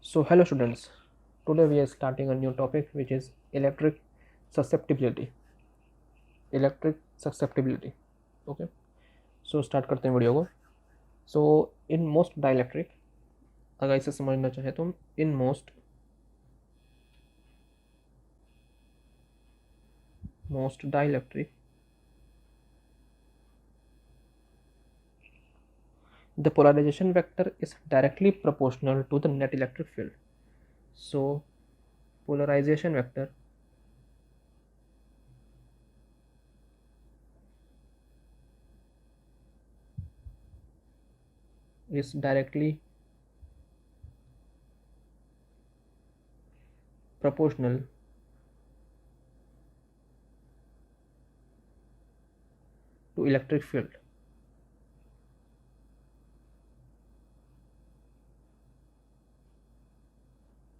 So hello students, today we are starting a new topic which is electric susceptibility. Electric susceptibility. Okay, so start करते हैं video को. So in most dielectric, अगर इसे समझना चाहे तो in most dielectric, the polarization vector is directly proportional to the net electric field. So polarization vector is directly proportional to electric field.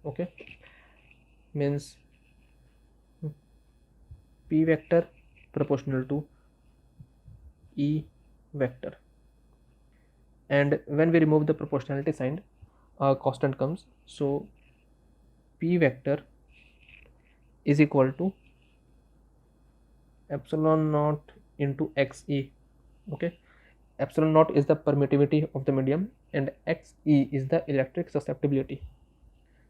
Okay, means P vector proportional to E vector, and when we remove the proportionality sign, a constant comes. So P vector is equal to epsilon naught into xe. Okay, epsilon naught is the permittivity of the medium and xe is the electric susceptibility.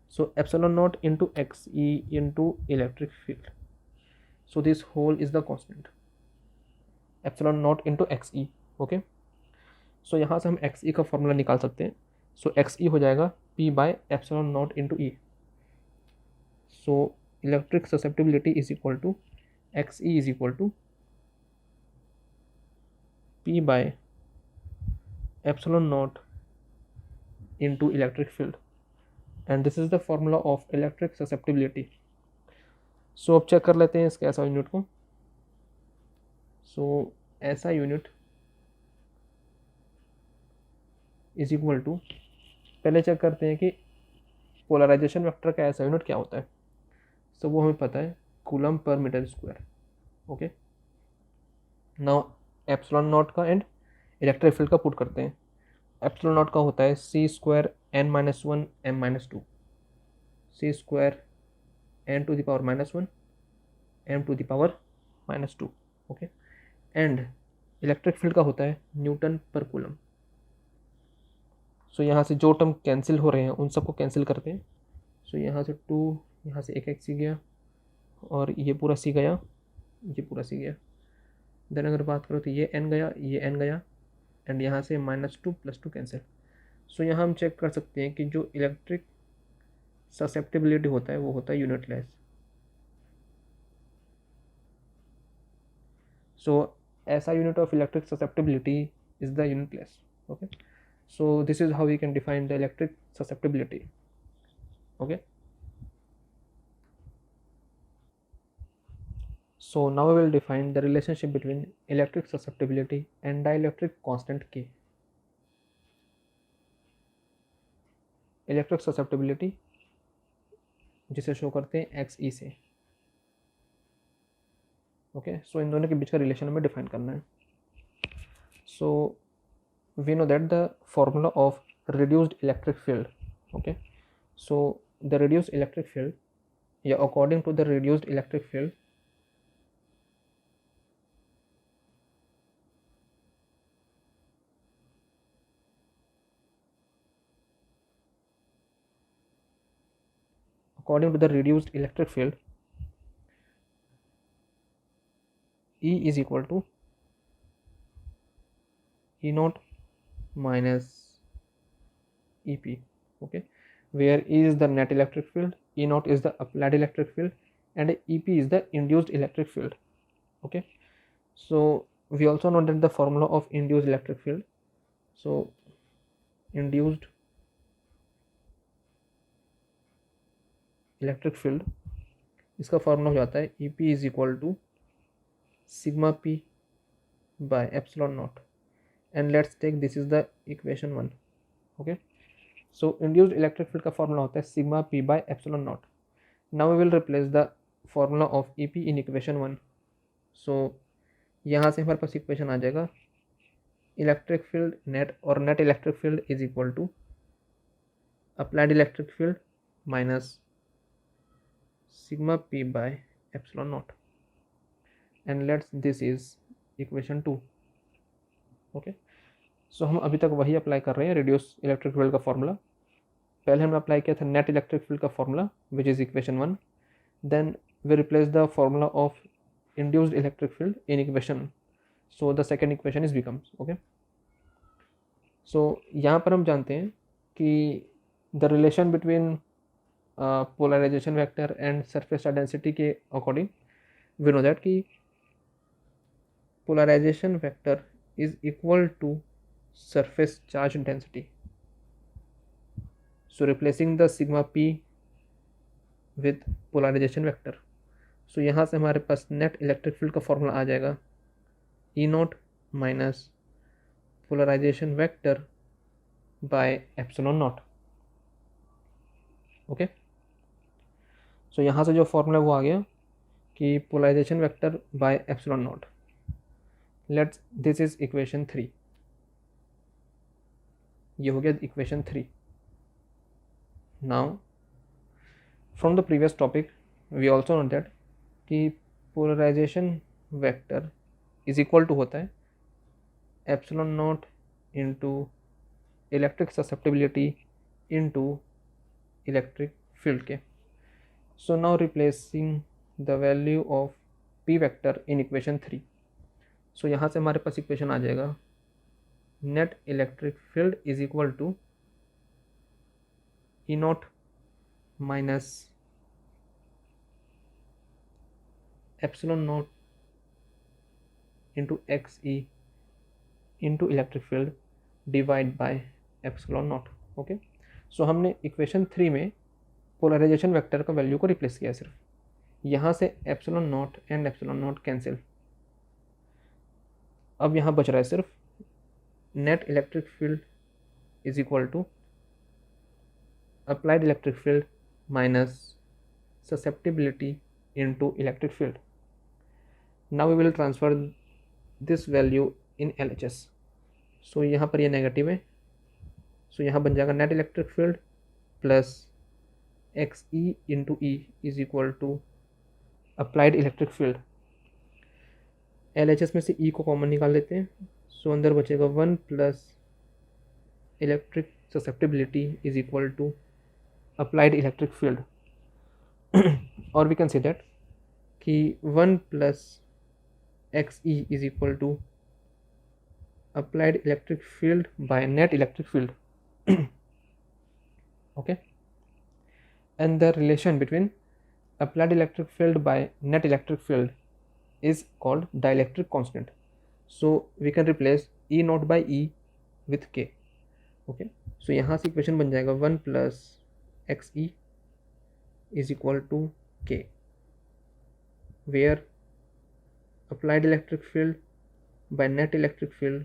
So epsilon naught into xe into electric field. So this whole is the constant, epsilon naught into xe. Okay, so यहाँ से हम xe का formula निकाल सकते हैं. So xe हो जाएगा p by epsilon naught into e. So electric susceptibility is equal to xe is equal to p by epsilon naught into electric field, and this is the formula of electric susceptibility. So अब check कर लेते हैं इसके SI unit को. So SI unit is equal to, पहले check करते हैं कि पोलराइजेशन वेक्टर का SI यूनिट क्या होता है. So वो हमें पता है, coulomb per metre square. Okay, now epsilon naught का एंड इलेक्ट्रिक फील्ड का पुट करते हैं. एप्सिलॉन नॉट का होता है c square n-1 m-2, c square n to the power -1 m to the power -2. Okay, and electric field का होता है न्यूटन पर कूलम. सो यहाँ से जो टर्म कैंसिल हो रहे हैं उन सबको कैंसिल करते हैं. सो यहाँ से 2, यहाँ से एक सी गया, और ये पूरा सी गया, ये पूरा सी गया. देन अगर बात करो तो ये n गया, ये n गया, एंड यहाँ से -2 + 2 कैंसिल. सो यहाँ हम चेक कर सकते हैं कि जो इलेक्ट्रिक ससेप्टिबिलिटी होता है वो होता है यूनिटलेस. सो ऐसा unit of electric susceptibility is the unitless. Okay, so this is how we can define the electric susceptibility. Okay, so now we will define the relationship between electric susceptibility and dielectric constant K. Electric susceptibility जिसे show करते हैं XE से. Okay, सो इन दोनों के बीच का relation हमें define करना है. सो we know that the formula of reduced electric field. Okay, so the reduced electric field, yeah, according to the reduced electric field, according to the reduced electric field, E is equal to E naught minus EP. Okay, where E is the net electric field, E naught is the applied electric field, and EP is the induced electric field. Okay, so we also know that the formula of induced electric field. So induced electric field, इसका formula हो जाता है EP is equal to sigma p by epsilon naught, and let's take this is the equation 1. Okay, so induced electric field का formula होता है sigma p by epsilon naught. Now we will replace the formula of EP in equation 1. so यहाँ से हमारे पास equation आ जाएगा electric field net, और net electric field is equal to applied electric field minus sigma p by epsilon naught, and let's this is equation 2. Okay, so हम अभी तक वही अप्लाई कर रहे हैं रिड्यूस इलेक्ट्रिक फील्ड का फॉर्मूला. पहले हमने अप्लाई किया था नेट इलेक्ट्रिक फील्ड का formula which is equation 1. Then we replace the formula of induced electric field in equation, so the second equation is becomes. okay, so यहाँ पर हम जानते हैं कि the relation between polarization vector and surface density के according we know that कि polarization vector is equal to surface charge density. So replacing the sigma p with polarization vector, सो यहाँ से हमारे पास नेट इलेक्ट्रिक फील्ड का formula आ जाएगा E naught minus polarisation vector by epsilon naught. Okay, so यहाँ से जो फॉर्मूला वो आ गया कि polarisation vector by epsilon naught. Let's this is equation 3. ये हो गया equation 3. Now from the previous topic we also know that कि polarisation vector is equal to होता है epsilon naught into electric susceptibility into electric field के. So now replacing the value of P vector in equation 3. So यहाँ से हमारे पास equation आ जाएगा net electric field is equal to E naught minus epsilon naught into xe into electric field divide by epsilon naught. Okay, so हमने equation 3 में polarisation vector का value को रिप्लेस किया सिर्फ. यहाँ से epsilon naught and epsilon naught cancel. अब यहाँ बच रहा है सिर्फ net electric field is equal to applied electric field minus susceptibility into electric field. Now we will transfer this value in LHS. so यहाँ पर ये नेगेटिव है, so यहाँ बन जाएगा net electric field plus X E into E is equal to applied electric field. LHS में से ई को कॉमन निकाल लेते हैं, सो अंदर बचेगा 1 plus electric susceptibility is equal to applied electric field. और वी कैन सी दैट कि 1 plus X E is equal to applied electric field by net electric field. Okay, and the relation between applied electric field by net electric field is called dielectric constant. So we can replace E naught by E with K. Okay, so यहाँ से equation बन जाएगा 1 plus X E is equal to K, where applied electric field by net electric field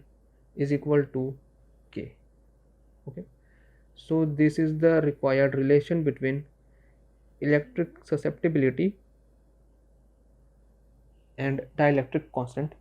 is equal to K. Okay, so this is the required relation between electric susceptibility and dielectric constant